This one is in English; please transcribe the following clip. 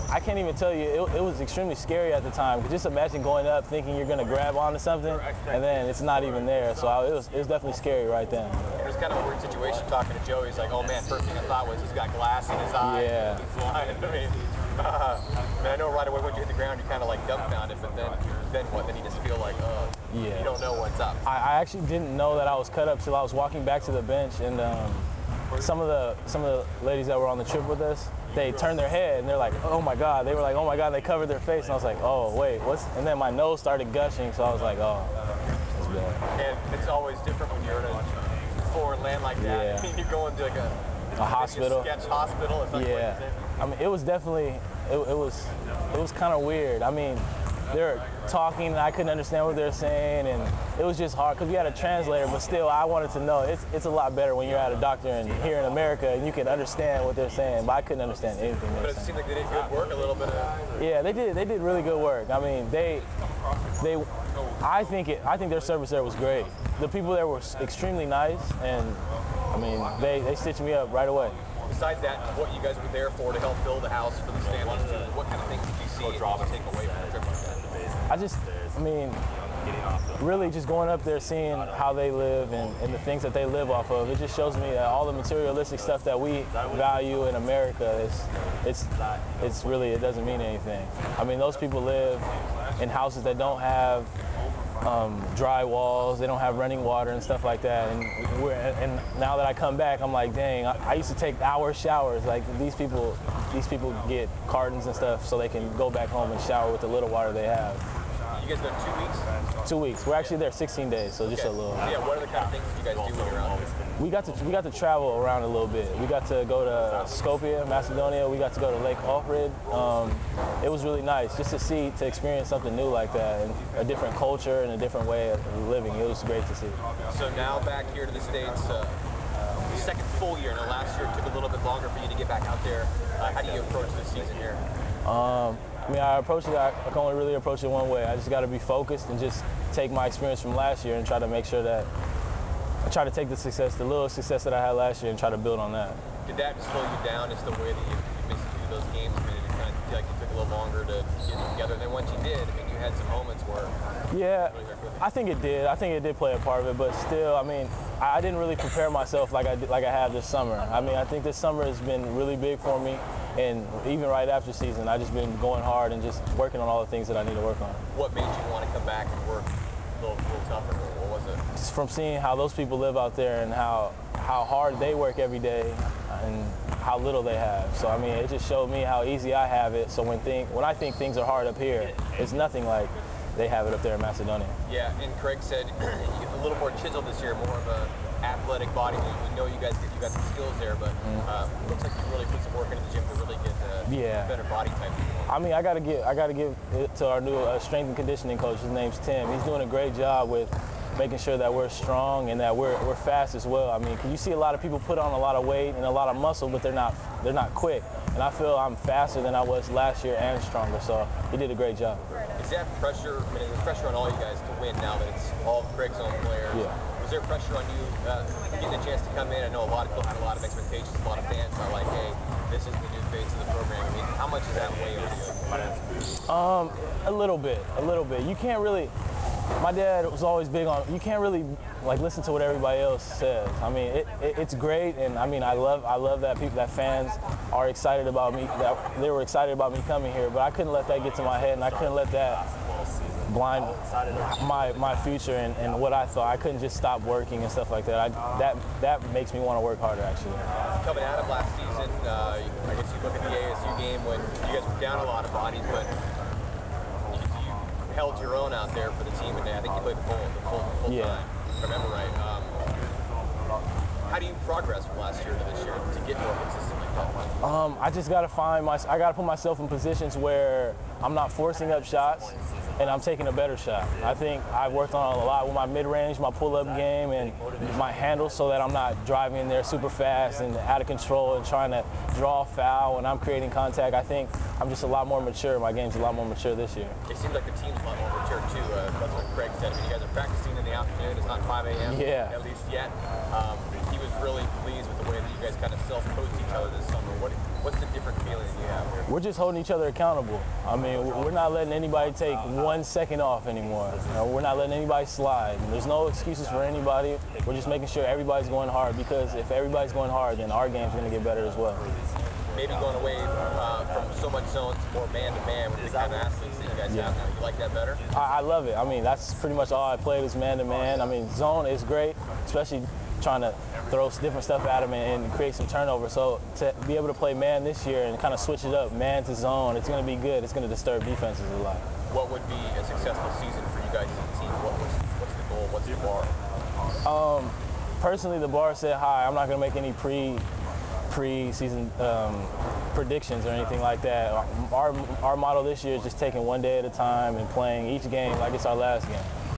I can't even tell you. It was extremely scary at the time. Just imagine going up thinking you're going to grab onto something, and then it's not even there. So it was definitely scary right then. It was kind of a weird situation talking to Joe. He's like, oh man, first thing I thought was he's got glass in his eye. Yeah. He's flying. I mean, I know right away when you hit the ground, you're kind of like dumbfounded, but then what? Then you just feel like, yeah. You don't know what's up. I actually didn't know that I was cut up till I was walking back to the bench, and some of the ladies that were on the trip with us, they turned their head and they're like, oh my God. They were like, oh my God. They covered their face, and I was like, oh wait, what's? And then my nose started gushing, so I was like, oh, that's bad. And it's always different when you're in a foreign land like that. Yeah. You're going to like a hospital. A sketch hospital. It's not yeah. I mean, it was definitely it was kind of weird. I mean, they're talking and I couldn't understand what they're saying, and it was just hard because we had a translator, but still I wanted to know. It's a lot better when you're at a doctor and here in America and you can understand what they're saying, but I couldn't understand anything. But it seemed like they did good work a little bit. Yeah, they did really good work. I mean, I think their service there was great. The people there were extremely nice, and I mean, they stitched me up right away. Besides that, what you guys were there for to help build a house for the families, what kind of things did you see and take away from a trip like that? I mean, really just going up there, seeing how they live and the things that they live off of, it just shows me that all the materialistic stuff that we value in America, it's really, it doesn't mean anything. I mean, those people live in houses that don't have dry walls, they don't have running water and stuff like that, and now that I come back, I'm like, dang, I used to take hour showers. Like these people get cartons and stuff so they can go back home and shower with the little water they have. You guys there 2 weeks? 2 weeks. We're actually there 16 days, so just a little. Yeah, what are the kind of things you guys do when you're around here? We got to travel around a little bit. We got to go to Skopje, Macedonia. We got to go to Lake Ohrid. It was really nice just to experience something new like that, and a different culture and a different way of living. It was great to see. So now back here to the States, second full year. Now last year it took a little bit longer for you to get back out there. How do you approach this season here? I mean, I can only really approach it one way. I just got to be focused and just take my experience from last year and try to make sure that I try to take the little success that I had last year, and try to build on that. Did that slow you down as the way that you missed those games? I mean, it kind of feel like it took a little longer to get it together. And then once you did, I mean, you had some moments where. Yeah, I think it did. I think it did play a part of it, but still, I mean, I didn't really prepare myself like I have this summer. I mean, I think this summer has been really big for me, and even right after season, I've just been going hard and just working on all the things that I need to work on. What made you want to come back and work a little tougher? What was it? Just from seeing how those people live out there and how hard they work every day and how little they have. So I mean, it just showed me how easy I have it. So when I think things are hard up here, it's nothing like they have it up there in Macedonia. Yeah, and Craig said a little more chiseled this year, more of a athletic body. We know you got some skills there, but looks like you really put some work into the gym to really get better body type. I mean, I gotta give it to our new strength and conditioning coach. His name's Tim. He's doing a great job with making sure that we're strong and that we're fast as well. I mean, you see a lot of people put on a lot of weight and a lot of muscle, but they're not quick. And I feel I'm faster than I was last year and stronger. So he did a great job. Is that pressure? I mean, there's pressure on all you guys to win now that it's all Craig's own players. Yeah. Was there pressure on you getting a chance to come in? I know a lot of people had a lot of expectations. A lot of fans are like, hey, this is the new face of the program. I mean, how much does that weigh on you? A little bit. You can't really. My dad was always big on, you can't really like listen to what everybody else says. I mean, it's great, and I mean, I love that fans are excited about me, that they were excited about me coming here, but I couldn't let that get to my head, and I couldn't let that blind my future and what I thought. I couldn't just stop working and stuff like that. That makes me want to work harder, actually. Coming out of last season, I guess you look at the ASU game when you guys were down a lot of bodies, but held your own out there for the team, and I think you played the full time, if I remember right. How do you progress from last year to this year to get more consistent like that? I just gotta I gotta put myself in positions where I'm not forcing up shots and I'm taking a better shot. I think I've worked on a lot with my mid-range, my pull-up game, and my handles so that I'm not driving in there super fast and out of control and trying to draw a foul when I'm creating contact. I think I'm just a lot more mature. My game's a lot more mature this year. It seems like the team's a lot more mature too. That's what Craig said. I mean, you guys are practicing in the afternoon. It's not 5 a.m. Yeah. At least yet. He was really pleased with the way that you guys kind of self-coached each other this summer. What What's the different feeling that you have here? We're just holding each other accountable. I mean, we're not letting anybody take 1 second off anymore. You know, we're not letting anybody slide. There's no excuses for anybody. We're just making sure everybody's going hard, because if everybody's going hard, then our game's going to get better as well. Maybe going away from so much zone to more man-to-man with the kind of athletes that you guys have now. You like that better? I love it. I mean, that's pretty much all I played was man-to-man. I mean, zone is great, especially trying to throw different stuff at him and create some turnover. So to be able to play man this year and kind of switch it up, man to zone, it's going to be good. It's going to disturb defenses a lot. What would be a successful season for you guys as a team? What's the goal? What's the bar? Personally, the bar set high. I'm not going to make any pre-season predictions or anything like that. Our motto this year is just taking one day at a time and playing each game like it's our last game.